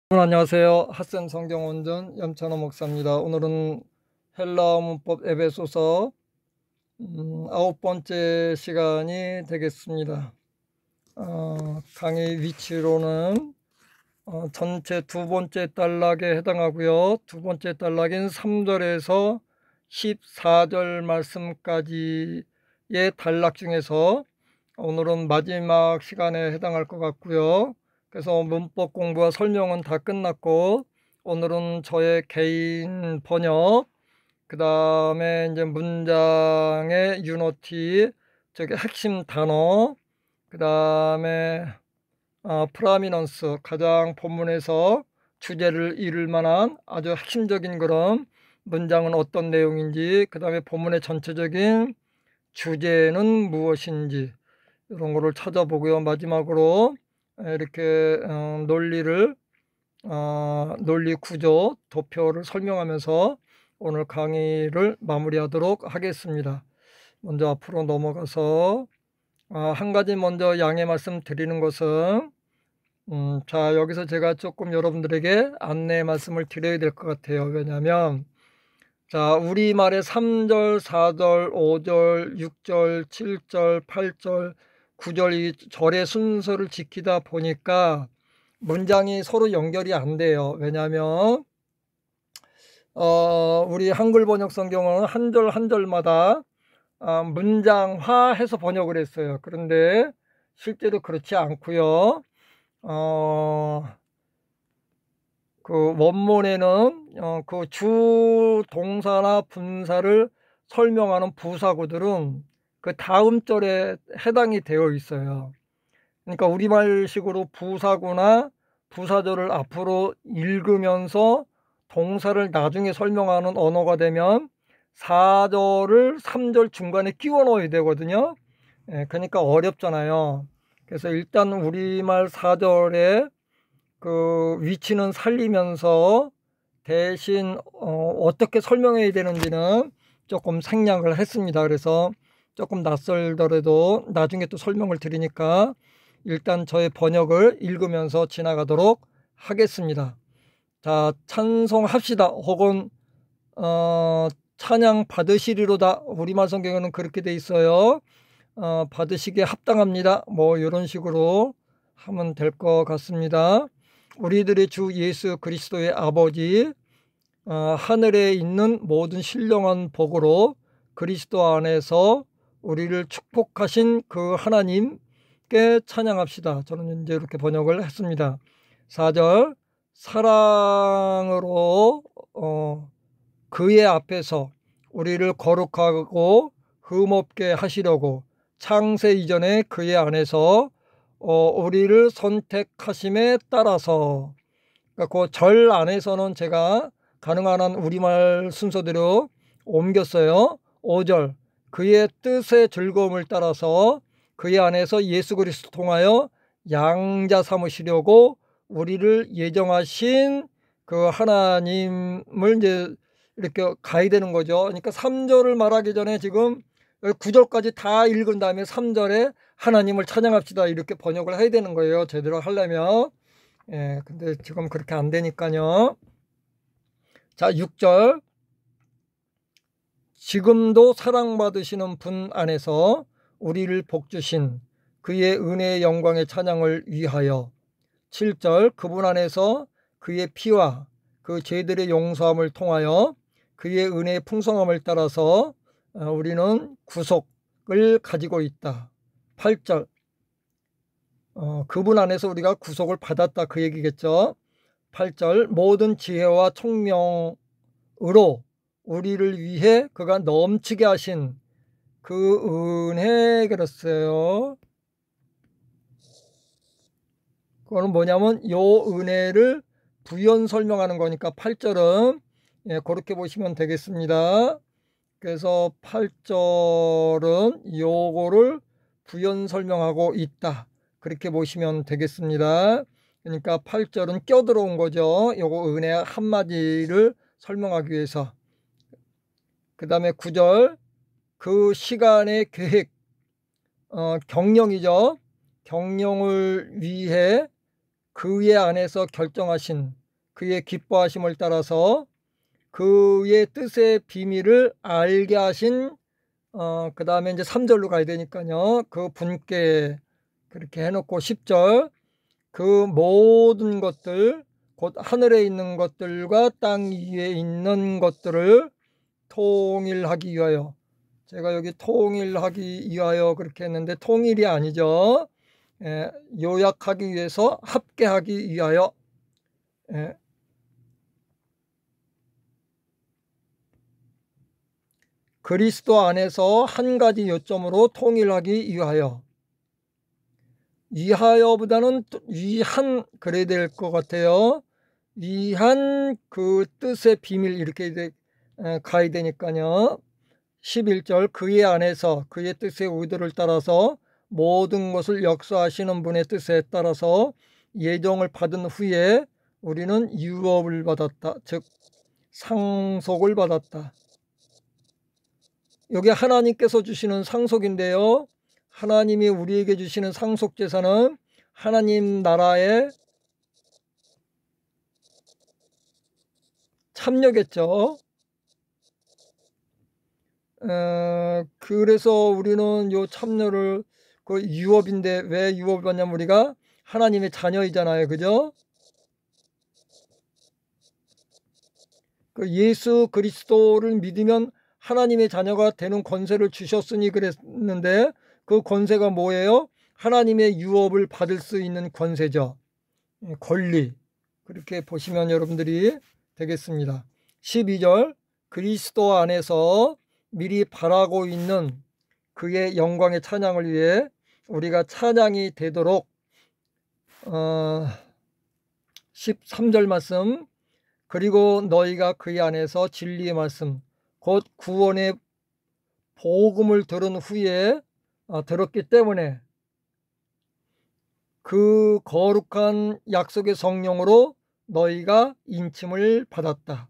안녕하세요. 핫센 성경원전 염찬호 목사입니다. 오늘은 헬라어 문법 에베소서 9번째 시간이 되겠습니다. 강의 위치로는 전체 두 번째 단락에 해당하고요. 두 번째 단락인 3절에서 14절 말씀까지의 단락 중에서 오늘은 마지막 시간에 해당할 것 같고요. 그래서 문법 공부와 설명은 다 끝났고 오늘은 저의 개인 번역, 그 다음에 이제 문장의 유노티, 즉 핵심 단어, 그 다음에 프라미넌스, 가장 본문에서 주제를 이룰 만한 아주 핵심적인 그런 문장은 어떤 내용인지, 그 다음에 본문의 전체적인 주제는 무엇인지 이런 거를 찾아보고요. 마지막으로 이렇게 논리 구조, 도표를 설명하면서 오늘 강의를 마무리하도록 하겠습니다. 먼저 앞으로 넘어가서 한 가지 먼저 양해 말씀 드리는 것은 자, 여기서 제가 조금 여러분들에게 안내 말씀을 드려야 될 것 같아요. 왜냐하면 자, 우리말의 3절, 4절, 5절, 6절, 7절, 8절, 9절 이 절의 순서를 지키다 보니까 문장이 서로 연결이 안 돼요. 왜냐하면 우리 한글 번역 성경은 한 절 한 절마다 문장화해서 번역을 했어요. 그런데 실제로 그렇지 않고요. 그 원문에는 그 주 동사나 분사를 설명하는 부사구들은 그 다음 절에 해당이 되어 있어요. 그러니까 우리말식으로 부사구나 부사절을 앞으로 읽으면서 동사를 나중에 설명하는 언어가 되면 4절을 3절 중간에 끼워 넣어야 되거든요. 그러니까 어렵잖아요. 그래서 일단 우리말 4절에 그 위치는 살리면서 대신 어떻게 설명해야 되는지는 조금 생략을 했습니다. 그래서 조금 낯설더라도 나중에 또 설명을 드리니까 일단 저의 번역을 읽으면서 지나가도록 하겠습니다. 자, 찬송합시다 혹은 찬양 받으시리로다. 우리말 성경에는 그렇게 돼 있어요. 받으시기에 합당합니다. 뭐 이런 식으로 하면 될 것 같습니다. 우리들의 주 예수 그리스도의 아버지, 하늘에 있는 모든 신령한 복으로 그리스도 안에서 우리를 축복하신 그 하나님께 찬양합시다. 저는 이제 이렇게 번역을 했습니다. 4절, 사랑으로 그의 앞에서 우리를 거룩하고 흠없게 하시려고 창세 이전에 그의 안에서 우리를 선택하심에 따라서, 그러니까 그 절 안에서는 제가 가능한 한 우리말 순서대로 옮겼어요. 5절, 그의 뜻의 즐거움을 따라서 그의 안에서 예수 그리스도 통하여 양자 삼으시려고 우리를 예정하신 그 하나님을 이제 이렇게 가야 되는 거죠. 그러니까 3절을 말하기 전에 지금 9절까지 다 읽은 다음에 3절에 하나님을 찬양합시다 이렇게 번역을 해야 되는 거예요. 제대로 하려면. 근데 지금 그렇게 안 되니까요. 자, 6절. 지금도 사랑받으시는 분 안에서 우리를 복주신 그의 은혜의 영광의 찬양을 위하여. 7절. 그분 안에서 그의 피와 그 죄들의 용서함을 통하여 그의 은혜의 풍성함을 따라서 우리는 구속을 가지고 있다. 8절. 그분 안에서 우리가 구속을 받았다 그 얘기겠죠. 8절. 모든 지혜와 총명으로 우리를 위해 그가 넘치게 하신 그 은혜, 그랬어요. 그거는 뭐냐면 요 은혜를 부연 설명하는 거니까 8절은 그렇게 보시면 되겠습니다. 그래서 8절은 요거를 부연 설명하고 있다 그렇게 보시면 되겠습니다. 그러니까 8절은 껴들어온 거죠. 요거 은혜 한마디를 설명하기 위해서. 그 다음에 9절, 그 시간의 계획, 경영이죠. 경영을 위해 그의 안에서 결정하신 그의 기뻐하심을 따라서 그의 뜻의 비밀을 알게 하신 그 다음에 이제 3절로 가야 되니까요. 그 분께 그렇게 해놓고 10절 그 모든 것들 곧 하늘에 있는 것들과 땅 위에 있는 것들을 통일하기 위하여 제가 여기 통일하기 위하여 그렇게 했는데 통일이 아니죠. 요약하기 위해서 합계하기 위하여 그리스도 안에서 한 가지 요점으로 통일하기 위하여 위하여보다는 위한 그래야 될 것 같아요. 위한 그 뜻의 비밀 이렇게 가야 되니까요. 11절 그의 안에서 그의 뜻의 의도를 따라서 모든 것을 역사하시는 분의 뜻에 따라서 예정을 받은 후에 우리는 유업을 받았다. 즉 상속을 받았다. 여기 하나님께서 주시는 상속인데요. 하나님이 우리에게 주시는 상속재산은 하나님 나라의 참여겠죠. 그래서 우리는 요 참여를 그 유업인데 왜 유업을 받냐면 우리가 하나님의 자녀이잖아요. 그죠? 그 예수 그리스도를 믿으면 하나님의 자녀가 되는 권세를 주셨으니 그랬는데 그 권세가 뭐예요? 하나님의 유업을 받을 수 있는 권세죠. 권리. 그렇게 보시면 여러분들이 되겠습니다. 12절 그리스도 안에서 미리 바라고 있는 그의 영광의 찬양을 위해 우리가 찬양이 되도록 13절 말씀 그리고 너희가 그의 안에서 진리의 말씀 곧 구원의 복음을 들은 후에 들었기 때문에 그 거룩한 약속의 성령으로 너희가 인침을 받았다.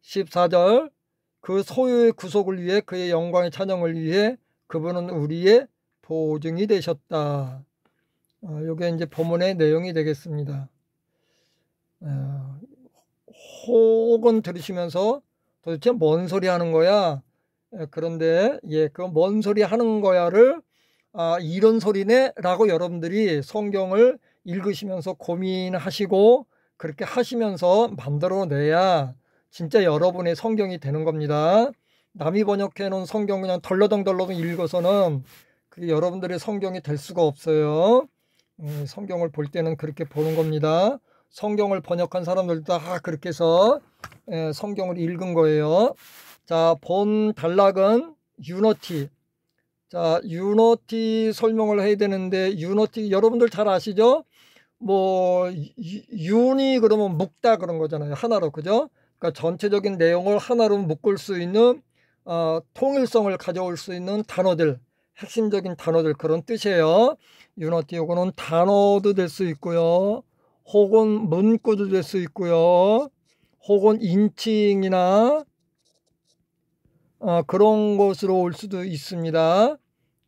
14절 그 소유의 구속을 위해 그의 영광의 찬양을 위해 그분은 우리의 보증이 되셨다. 이게 이제 본문의 내용이 되겠습니다. 혹은 들으시면서 도대체 뭔 소리 하는 거야? 그런데 그 뭔 소리 하는 거야를 이런 소리네 라고 여러분들이 성경을 읽으시면서 고민하시고 그렇게 하시면서 만들어내야 진짜 여러분의 성경이 되는 겁니다. 남이 번역해 놓은 성경 그냥 덜러덩 읽어서는 그게 여러분들의 성경이 될 수가 없어요. 성경을 볼 때는 그렇게 보는 겁니다. 성경을 번역한 사람들도 다 그렇게 해서 성경을 읽은 거예요. 자, 본 단락은 유너티. 자, 유너티 설명을 해야 되는데 유너티 여러분들 잘 아시죠? 뭐 윤이 그러면 묶다 그런 거잖아요. 하나로. 그죠? 그러니까 전체적인 내용을 하나로 묶을 수 있는 통일성을 가져올 수 있는 단어들, 핵심적인 단어들 그런 뜻이에요. 유너티 요거는 단어도 될 수 있고요. 혹은 문구도 될 수 있고요. 혹은 인칭이나 그런 것으로 올 수도 있습니다.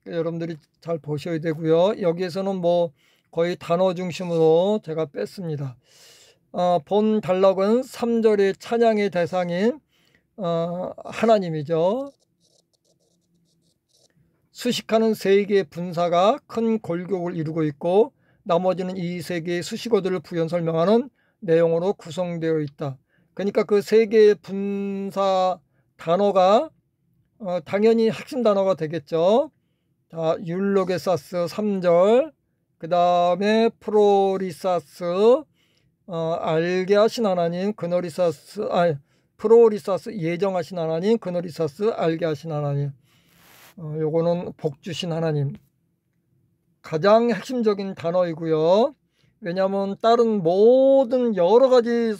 여러분들이 잘 보셔야 되고요. 여기에서는 뭐 거의 단어 중심으로 제가 뺐습니다. 본 단락은 3절의 찬양의 대상인 하나님이죠. 수식하는 세 개의 분사가 큰 골격을 이루고 있고 나머지는 이 세 개의 수식어들을 부연 설명하는 내용으로 구성되어 있다. 그러니까 그 세 개의 분사 단어가 당연히 핵심 단어가 되겠죠. 자, 율로게사스 3절 그 다음에 프로리사스 알게 하신 하나님 그너리사스 프로리사스 예정하신 하나님 그너리사스 알게 하신 하나님 요거는 복 주신 하나님 가장 핵심적인 단어이고요. 왜냐하면 다른 모든 여러 가지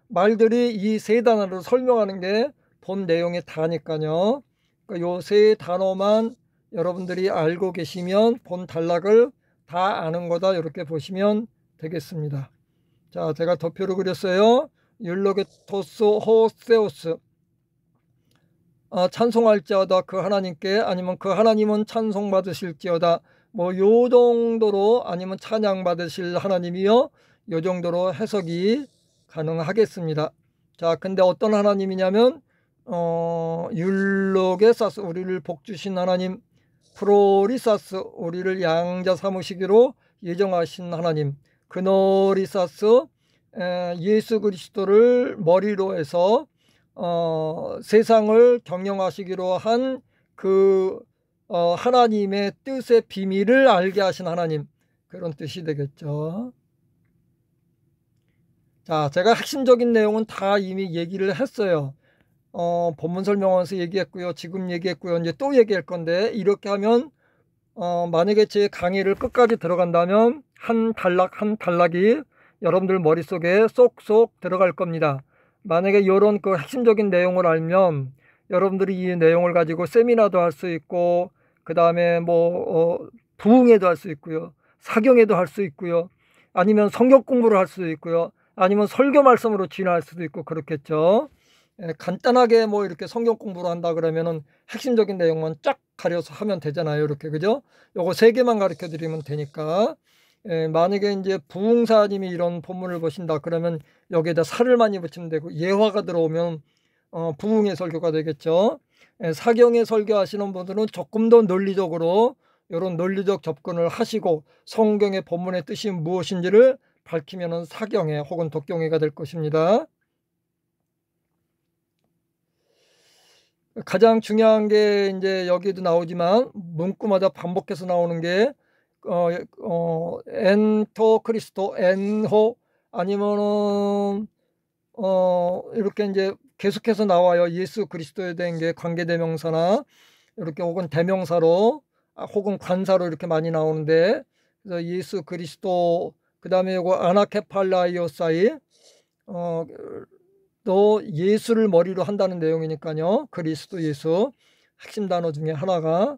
말들이 이 세 단어를 설명하는 게 본 내용에 다니까요. 그러니까 요 세 단어만 여러분들이 알고 계시면 본 단락을 다 아는 거다 이렇게 보시면 되겠습니다. 자, 제가 도표를 그렸어요. 율로게토스 호세오스 찬송할지어다 그 하나님께 아니면 그 하나님은 찬송받으실지어다 뭐 요 정도로 아니면 찬양받으실 하나님이요 이 정도로 해석이 가능하겠습니다. 자, 근데 어떤 하나님이냐면 율로게사스, 우리를 복주신 하나님, 프로리사스, 우리를 양자 삼으시기로 예정하신 하나님, 그노리사스, 예수 그리스도를 머리로 해서 세상을 경영하시기로 한 그 하나님의 뜻의 비밀을 알게 하신 하나님, 그런 뜻이 되겠죠. 자, 제가 핵심적인 내용은 다 이미 얘기를 했어요. 본문 설명하면서 얘기했고요. 지금 얘기했고요. 이제 또 얘기할 건데, 이렇게 하면 만약에 제 강의를 끝까지 들어간다면 한 단락 한 단락이 여러분들 머릿속에 쏙쏙 들어갈 겁니다. 만약에 이런 그 핵심적인 내용을 알면 여러분들이 이 내용을 가지고 세미나도 할 수 있고, 그 다음에 뭐 부흥회도 할 수 있고요, 사경회도 할 수 있고요, 아니면 성경 공부를 할 수도 있고요, 아니면 설교 말씀으로 진화할 수도 있고 그렇겠죠. 간단하게 뭐 이렇게 성경 공부를 한다 그러면은 핵심적인 내용만 쫙 가려서 하면 되잖아요. 이렇게, 그죠? 요거 3개만 가르쳐 드리면 되니까. 만약에 이제 부흥사님이 이런 본문을 보신다 그러면 여기에다 살을 많이 붙이면 되고, 예화가 들어오면 부흥의 설교가 되겠죠. 사경의 설교하시는 분들은 조금 더 논리적으로 이런 논리적 접근을 하시고 성경의 본문의 뜻이 무엇인지를 밝히면은 사경회 혹은 독경회가 될 것입니다. 가장 중요한 게 이제 여기에도 나오지만 문구마다 반복해서 나오는 게 엔토 크리스토, 엔호, 아니면은 이렇게 이제 계속해서 나와요. 예수 그리스도에 대한 게 관계대명사나 이렇게 혹은 대명사로 혹은 관사로 이렇게 많이 나오는데, 그래서 예수 그리스도, 그 다음에 이거 아나케팔라이오사이, 또 예수를 머리로 한다는 내용이니까요. 그리스도 예수, 핵심 단어 중에 하나가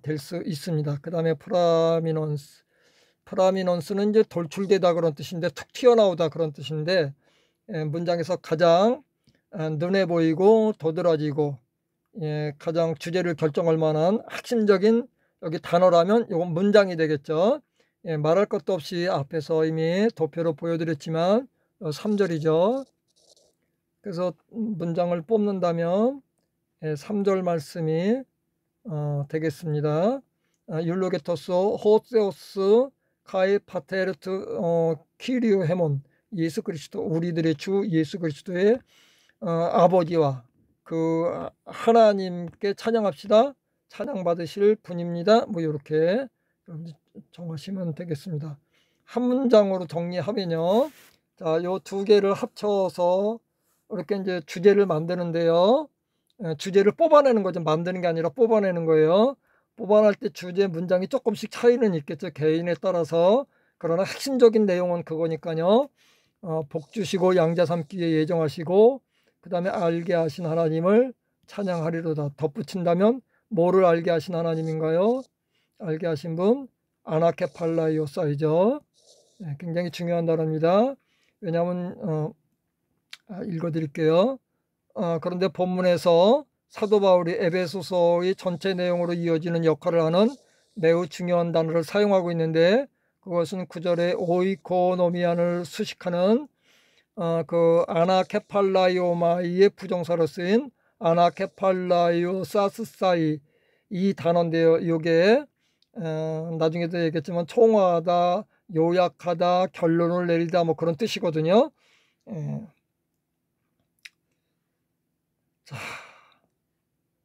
될 수 있습니다. 그 다음에 프라미넌스, 프라미넌스는 이제 돌출되다 그런 뜻인데, 툭 튀어나오다 그런 뜻인데, 문장에서 가장 눈에 보이고 도드라지고 가장 주제를 결정할 만한 핵심적인 여기 단어라면 이건 문장이 되겠죠. 말할 것도 없이 앞에서 이미 도표로 보여드렸지만 3절이죠. 그래서 문장을 뽑는다면 3절 말씀이 되겠습니다. 율로게토스 호세오스 카이 파테르트 키리오 헤몬, 예수 그리스도, 우리들의 주 예수 그리스도의 아버지와 그 하나님께 찬양합시다. 찬양받으실 분입니다. 뭐 이렇게 정하시면 되겠습니다. 한 문장으로 정리하면요. 자, 요 2개를 합쳐서 이렇게 이제 주제를 만드는데요. 주제를 뽑아내는 거죠. 만드는 게 아니라 뽑아내는 거예요. 뽑아낼 때 주제 문장이 조금씩 차이는 있겠죠. 개인에 따라서. 그러나 핵심적인 내용은 그거니까요. 복 주시고 양자 삼기에 예정하시고, 그 다음에 알게 하신 하나님을 찬양하리로다. 덧붙인다면 뭐를 알게 하신 하나님인가요? 알게 하신 분 아나케팔라이오사이죠. 굉장히 중요한 단어입니다. 왜냐하면 읽어드릴게요. 그런데 본문에서 사도 바울이 에베소서의 전체 내용으로 이어지는 역할을 하는 매우 중요한 단어를 사용하고 있는데, 그것은 9절에 오이코노미안을 수식하는 그 아나케팔라이오마이의 부정사로 쓰인 아나케팔라이오사스사이, 이 단어인데요. 이게 나중에도 얘기했지만 총화하다, 요약하다, 결론을 내리다 뭐 그런 뜻이거든요. 자,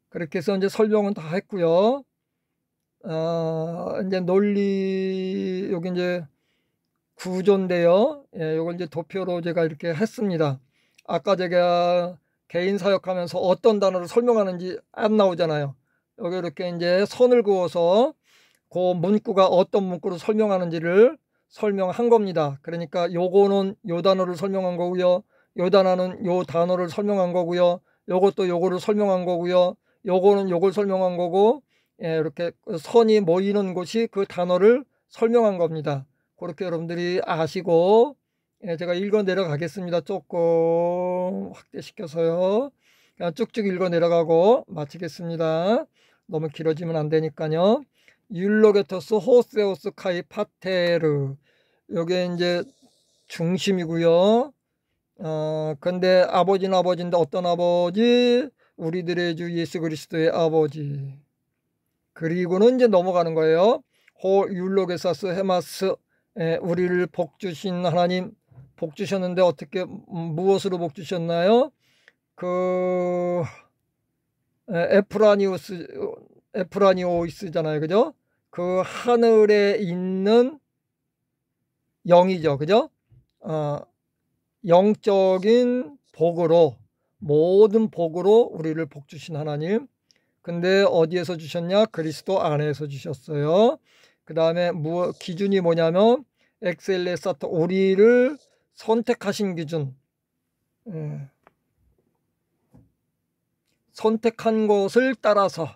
그렇게 해서 이제 설명은 다 했고요. 이제 논리, 여기 이제 구조인데요. 이걸 이제 도표로 제가 이렇게 했습니다. 아까 제가 개인 사역하면서 어떤 단어를 설명하는지 안 나오잖아요. 여기 이렇게 이제 선을 그어서 그 문구가 어떤 문구로 설명하는지를 설명한 겁니다. 그러니까 요거는 요 단어를 설명한 거고요. 요 단어는 요 단어를 설명한 거고요. 요것도 요거를 설명한 거고요. 요거는 요걸 설명한 거고, 이렇게 선이 모이는 곳이 그 단어를 설명한 겁니다. 그렇게 여러분들이 아시고, 제가 읽어 내려가겠습니다. 조금 확대시켜서요. 그냥 쭉쭉 읽어 내려가고 마치겠습니다. 너무 길어지면 안 되니까요. 율로게토스 호세오스 카이 파테르, 요게 이제 중심이고요. 근데 아버지는 아버지인데 어떤 아버지? 우리들의 주 예수 그리스도의 아버지. 그리고는 이제 넘어가는 거예요. 호 율로게사스 헤마스, 우리를 복 주신 하나님, 복 주셨는데 어떻게 무엇으로 복 주셨나요? 그 에프라니오스잖아요, 그죠? 그 하늘에 있는 영이죠, 그죠? 영적인 복으로, 모든 복으로 우리를 복 주신 하나님. 근데 어디에서 주셨냐? 그리스도 안에서 주셨어요. 그 다음에 기준이 뭐냐면 엑셀레사토, 우리를 선택하신 기준. 선택한 것을 따라서,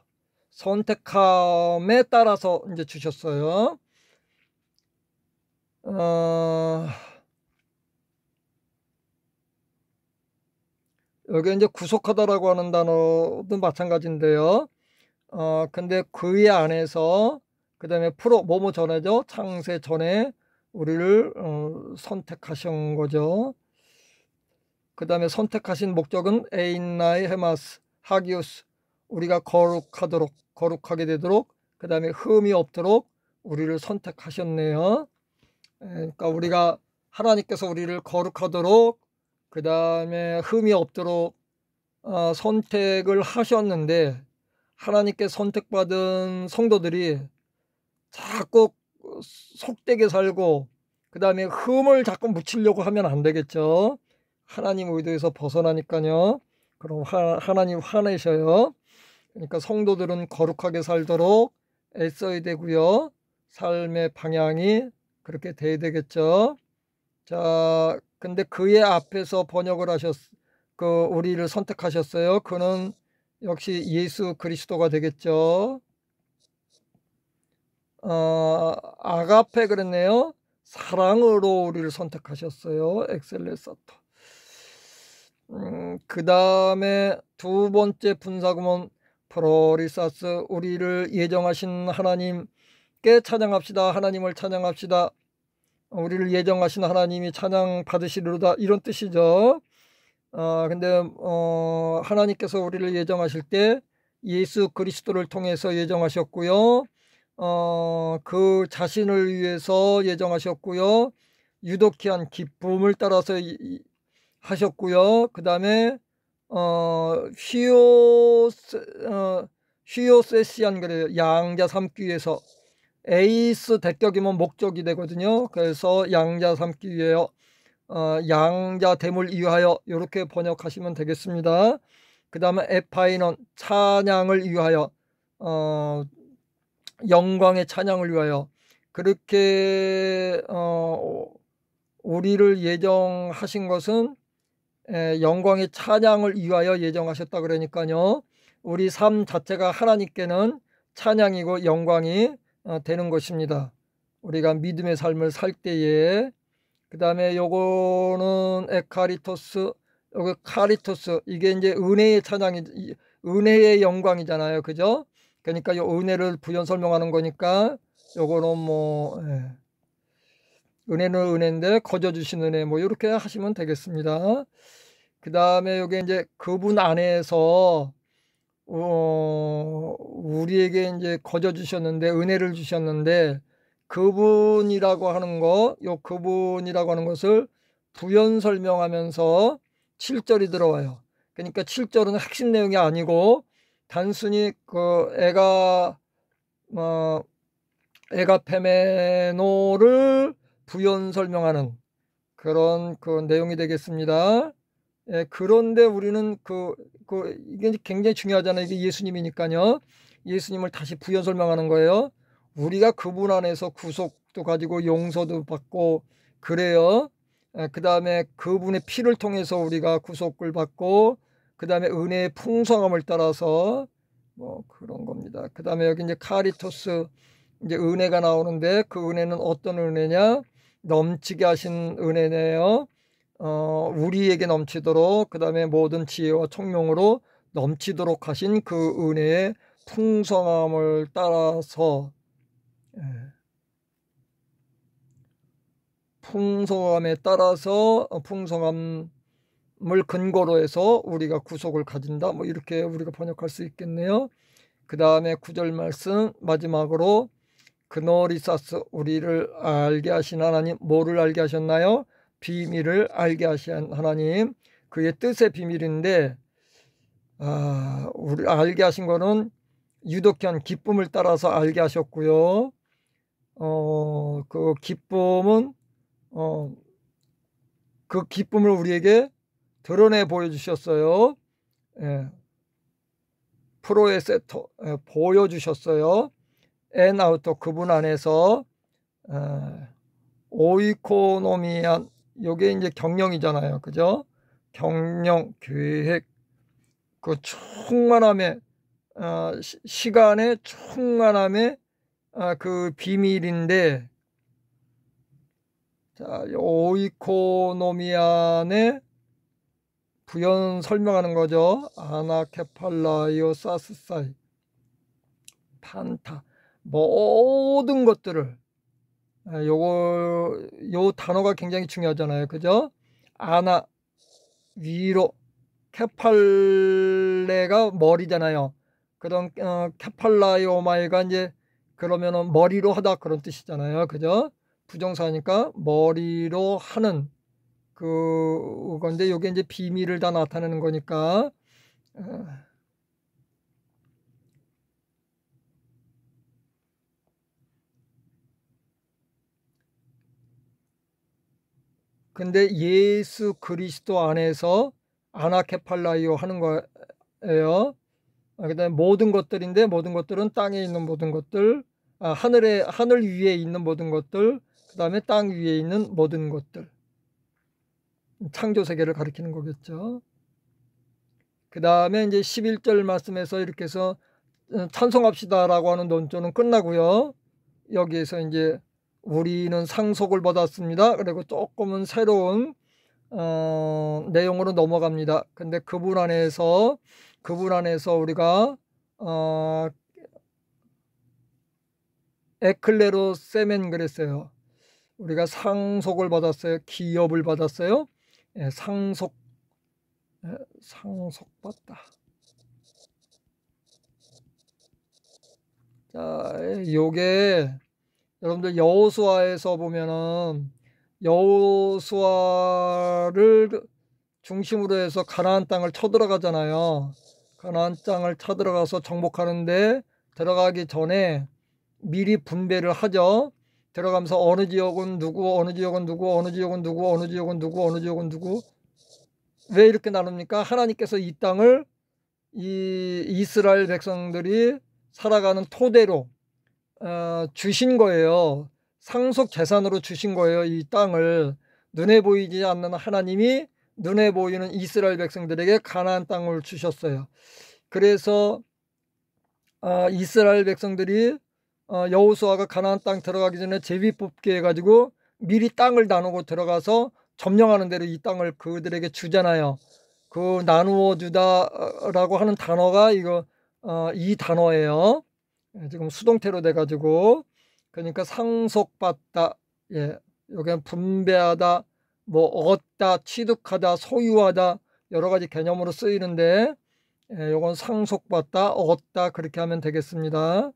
선택함에 따라서 이제 주셨어요. 여기 이제 구속하다라고 하는 단어도 마찬가지인데요. 근데 그의 안에서, 그 다음에 뭐뭐 전에죠? 창세 전에 우리를 선택하신 거죠. 그 다음에 선택하신 목적은 에인나이 헤마스 하기우스, 우리가 거룩하게 되도록, 그 다음에 흠이 없도록 우리를 선택하셨네요. 그러니까 우리가 하나님께서 우리를 거룩하도록, 그 다음에 흠이 없도록 선택을 하셨는데, 하나님께 선택받은 성도들이 자꾸 속되게 살고 그 다음에 흠을 자꾸 묻히려고 하면 안 되겠죠. 하나님 의도에서 벗어나니까요. 그럼 하나님 화내셔요. 그러니까 성도들은 거룩하게 살도록 애써야 되고요. 삶의 방향이 그렇게 돼야 되겠죠. 자, 근데 그의 앞에서 번역을 우리를 선택하셨어요. 그는 역시 예수 그리스도가 되겠죠. 아가페 그랬네요. 사랑으로 우리를 선택하셨어요. 엑셀레사토. 그 다음에 두 번째 분사구문 프로리사스, 우리를 예정하신 하나님께 찬양합시다. 하나님을 찬양합시다. 우리를 예정하신 하나님이 찬양 받으시리로다, 이런 뜻이죠. 근데 하나님께서 우리를 예정하실 때 예수 그리스도를 통해서 예정하셨고요. 그 자신을 위해서 예정하셨고요. 유독히한 기쁨을 따라서 하셨고요. 그 다음에 휘오세시안 그래요. 양자 삼기 위해서. 에이스 대격이면 목적이 되거든요. 그래서 양자 삼기 위하여, 양자됨을 위하여, 이렇게 번역하시면 되겠습니다. 그 다음에 에파이넌, 찬양을 위하여, 영광의 찬양을 위하여, 그렇게 우리를 예정하신 것은 영광의 찬양을 위하여 예정하셨다 그러니까요. 우리 삶 자체가 하나님께는 찬양이고 영광이 되는 것입니다. 우리가 믿음의 삶을 살 때에. 그 다음에 요거는 에카리토스, 요거 카리토스, 이게 이제 은혜의 찬양이, 은혜의 영광이잖아요, 그죠? 그러니까 요 은혜를 부연 설명하는 거니까 요거는 뭐 은혜는 은혜인데 거저 주신 은혜, 뭐 이렇게 하시면 되겠습니다. 그 다음에 여기 이제 그분 안에서 우리에게 이제 거저 주셨는데, 은혜를 주셨는데, 그분이라고 하는 그분이라고 하는 것을 부연 설명하면서 7절이 들어와요. 그러니까 7절은 핵심 내용이 아니고 단순히 에가페메노를 부연 설명하는 그런 내용이 되겠습니다. 그런데 우리는 이게 굉장히 중요하잖아요. 이게 예수님이니까요. 예수님을 다시 부연 설명하는 거예요. 우리가 그분 안에서 구속도 가지고 용서도 받고 그래요. 그 다음에 그분의 피를 통해서 우리가 구속을 받고, 그 다음에 은혜의 풍성함을 따라서 뭐 그런 겁니다. 그 다음에 여기 이제 카리토스, 이제 은혜가 나오는데, 그 은혜는 어떤 은혜냐? 넘치게 하신 은혜네요. 우리에게 넘치도록, 그 다음에 모든 지혜와 총명으로 넘치도록 하신 그 은혜의 풍성함을 따라서 풍성함에 따라서 풍성함을 근거로 해서 우리가 구속을 가진다. 뭐 이렇게 우리가 번역할 수 있겠네요. 그 다음에 9절 말씀 마지막으로 그노리사스 우리를 알게 하신 하나님. 뭐를 알게 하셨나요? 비밀을 알게 하신 하나님. 그의 뜻의 비밀인데 우리 알게 하신 거는 유독한 기쁨을 따라서 알게 하셨고요. 그 기쁨은 그 기쁨을 우리에게 드러내 보여주셨어요. 예. 프로에세터 보여주셨어요. 엔아우터 그분 안에서 오이코노미안 요게 이제 경영이잖아요. 그죠? 경영, 계획, 그 충만함의 시간의 충만함의 그 비밀인데 자, 오이코노미안의 부연 설명하는 거죠. 아나케팔라이오 사스사이 판타 모든 것들을 요 단어가 굉장히 중요하잖아요. 그죠? 아나 위로 케팔레가 머리잖아요. 그런 케팔라이오마이가 이제 그러면은 머리로 하다 그런 뜻이잖아요. 그죠? 부정사니까 머리로 하는 그건데 요게 이제 비밀을 다 나타내는 거니까 근데 예수 그리스도 안에서 아나케팔라이오 하는 거예요. 그다음에 모든 것들인데 모든 것들은 땅에 있는 모든 것들, 하늘 위에 있는 모든 것들, 그다음에 땅 위에 있는 모든 것들. 창조 세계를 가리키는 거겠죠. 그다음에 이제 11절 말씀에서 이렇게 해서 찬송합시다라고 하는 논조는 끝나고요. 여기에서 이제 우리는 상속을 받았습니다. 그리고 조금은 새로운 내용으로 넘어갑니다. 근데 그분 안에서 우리가 에클레로 세멘 그랬어요. 우리가 상속을 받았어요. 기업을 받았어요. 예, 상속받다. 자, 요게 여러분들 여호수아에서 보면은 여호수아를 중심으로 해서 가나안 땅을 쳐들어가잖아요. 가나안 땅을 쳐들어가서 정복하는데 들어가기 전에 미리 분배를 하죠. 들어가면서 어느 지역은 누구, 어느 지역은 누구, 어느 지역은 누구, 어느 지역은 누구, 어느 지역은 누구. 왜 이렇게 나눕니까? 하나님께서 이 땅을 이 이스라엘 백성들이 살아가는 토대로 주신 거예요. 상속 재산으로 주신 거예요. 이 땅을 눈에 보이지 않는 하나님이 눈에 보이는 이스라엘 백성들에게 가나안 땅을 주셨어요. 그래서 이스라엘 백성들이 여호수아가 가나안 땅 들어가기 전에 제비 뽑기 해가지고 미리 땅을 나누고 들어가서 점령하는 대로 이 땅을 그들에게 주잖아요. 그 나누어 주다라고 하는 단어가 이 단어예요. 지금 수동태로 돼가지고 그러니까 상속받다, 예, 여기는 분배하다, 뭐 얻다, 취득하다, 소유하다 여러 가지 개념으로 쓰이는데 요건 상속받다, 얻다 그렇게 하면 되겠습니다.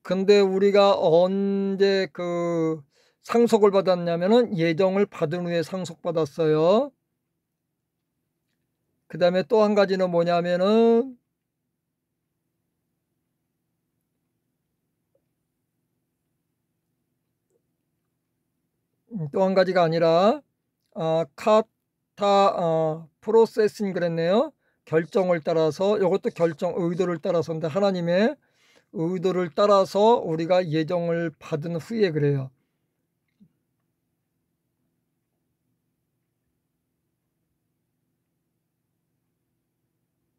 근데 우리가 언제 그 상속을 받았냐면은 예정을 받은 후에 상속받았어요. 그 다음에 또 한 가지는 뭐냐면은 또 한 가지가 아니라 카타 프로세싱 그랬네요. 결정을 따라서 이것도 의도를 따라서인데 하나님의 의도를 따라서 우리가 예정을 받은 후에 그래요.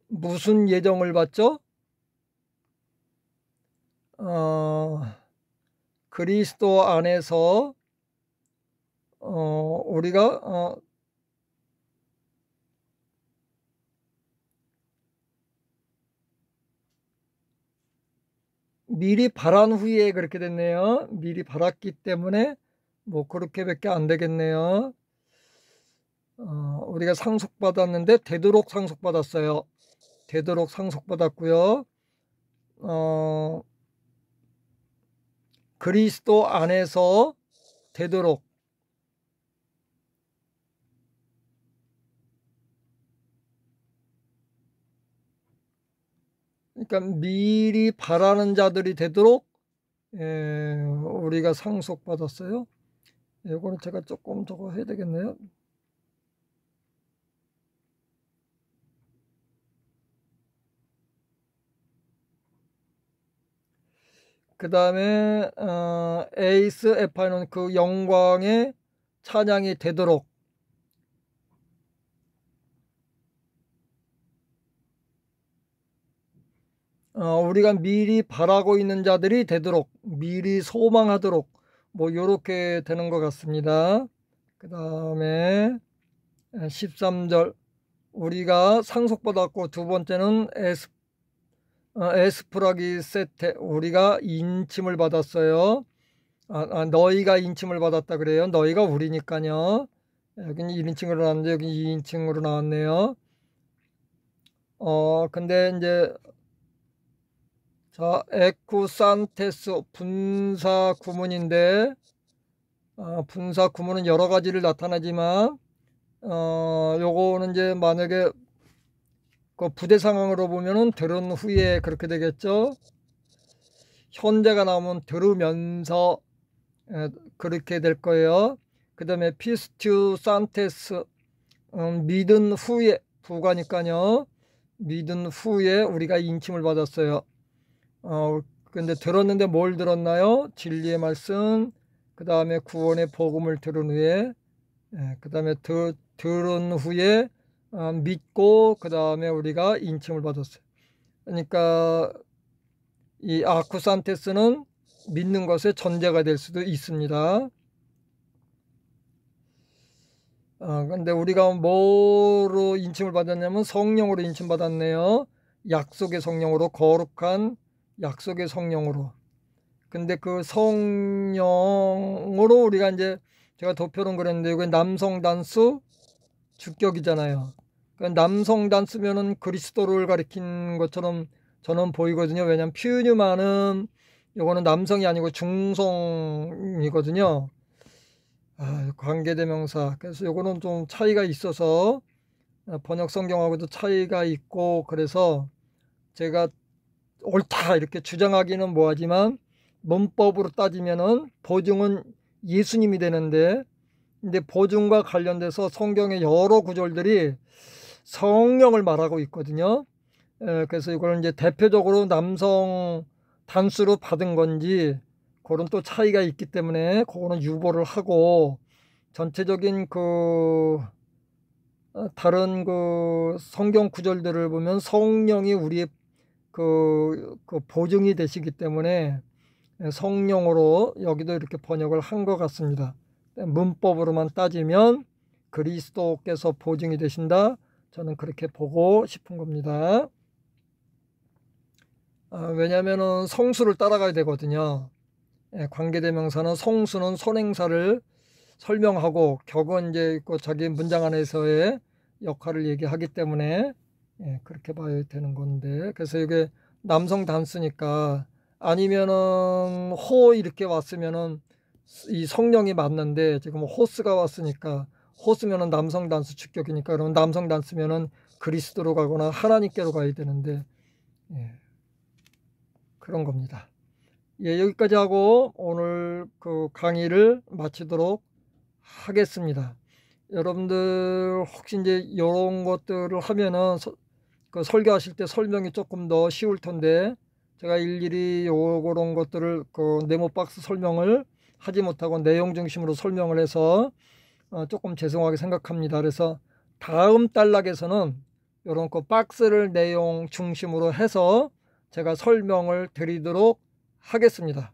무슨 예정을 받죠? 그리스도 안에서 우리가 미리 바란 후에 그렇게 됐네요. 미리 바랐기 때문에 뭐 그렇게밖에 안 되겠네요. 우리가 상속받았는데 되도록 상속받았어요. 되도록 상속받았고요. 그리스도 안에서 되도록, 그러니까 미리 바라는 자들이 되도록 우리가 상속받았어요. 이거는 제가 조금 저거 해야 되겠네요. 그 다음에 에이스 에파는 그 영광의 찬양이 되도록, 우리가 미리 바라고 있는 자들이 되도록, 미리 소망하도록, 뭐 요렇게 되는 것 같습니다. 그 다음에 13절, 우리가 상속받았고, 두 번째는 에스프라기 세테, 우리가 인침을 받았어요. 너희가 인침을 받았다 그래요. 너희가 우리니까요. 여기는 1인칭으로 나왔는데 여기 2인칭으로 나왔네요. 근데 이제 자, 에쿠산테스 분사 구문인데 분사 구문은 여러 가지를 나타나지만 요거는 이제 만약에 그 부대 상황으로 보면은 들은 후에 그렇게 되겠죠. 현재가 나오면 들으면서 그렇게 될 거예요. 그 다음에 피스튜 산테스 믿은 후에, 부가니까요. 믿은 후에 우리가 인침을 받았어요. 근데 들었는데 뭘 들었나요? 진리의 말씀, 그 다음에 구원의 복음을 들은 후에, 그 다음에 들은 후에 믿고 그 다음에 우리가 인침을 받았어요. 그러니까 이 아쿠산테스는 믿는 것의 전제가 될 수도 있습니다. 근데 우리가 뭐로 인침을 받았냐면 성령으로 인침 받았네요. 약속의 성령으로, 거룩한 약속의 성령으로. 근데 그 성령으로 우리가 이제 제가 도표는 그랬는데 이게 남성 단수 주격이잖아요. 그러니까 남성 단수면은 그리스도를 가리킨 것처럼 저는 보이거든요. 왜냐하면 퓨뉴마는 이거는 남성이 아니고 중성이거든요. 관계대명사. 그래서 요거는 좀 차이가 있어서 번역 성경하고도 차이가 있고, 그래서 제가 옳다 이렇게 주장하기는 뭐하지만 문법으로 따지면은 보증은 예수님이 되는데, 근데 보증과 관련돼서 성경의 여러 구절들이 성령을 말하고 있거든요. 그래서 이걸 이제 대표적으로 남성 단수로 받은 건지 그런 또 차이가 있기 때문에 그거는 유보를 하고, 전체적인 그 다른 그 성경 구절들을 보면 성령이 우리의 그 보증이 되시기 때문에 성령으로 여기도 이렇게 번역을 한 것 같습니다. 문법으로만 따지면 그리스도께서 보증이 되신다, 저는 그렇게 보고 싶은 겁니다. 왜냐하면 성수를 따라가야 되거든요. 관계대명사는 성수는 선행사를 설명하고 격은 이제 그 자기 문장 안에서의 역할을 얘기하기 때문에 그렇게 봐야 되는 건데, 그래서 이게 남성 단수니까, 아니면은 호 이렇게 왔으면은 이 성령이 맞는데 지금 호스가 왔으니까, 호스면은 남성 단수 주격이니까 그러면 남성 단수면은 그리스도로 가거나 하나님께로 가야 되는데 그런 겁니다. 여기까지 하고 오늘 그 강의를 마치도록 하겠습니다. 여러분들 혹시 이제 이런 것들을 하면은 그 설교하실 때 설명이 조금 더 쉬울 텐데, 제가 일일이 요런 것들을 그 네모 박스 설명을 하지 못하고 내용 중심으로 설명을 해서 조금 죄송하게 생각합니다. 그래서 다음 단락에서는 요런 그 박스를 내용 중심으로 해서 제가 설명을 드리도록 하겠습니다.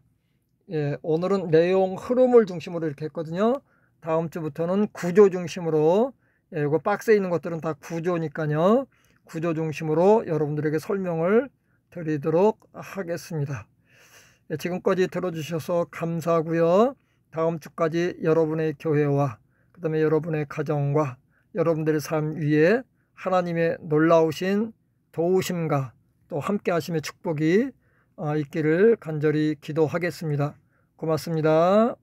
오늘은 내용 흐름을 중심으로 이렇게 했거든요. 다음 주부터는 구조 중심으로, 이거 박스에 있는 것들은 다 구조니까요. 구조 중심으로 여러분들에게 설명을 드리도록 하겠습니다. 지금까지 들어주셔서 감사하고요. 다음 주까지 여러분의 교회와 그 다음에 여러분의 가정과 여러분들의 삶 위에 하나님의 놀라우신 도우심과 또 함께 하심의 축복이 있기를 간절히 기도하겠습니다. 고맙습니다.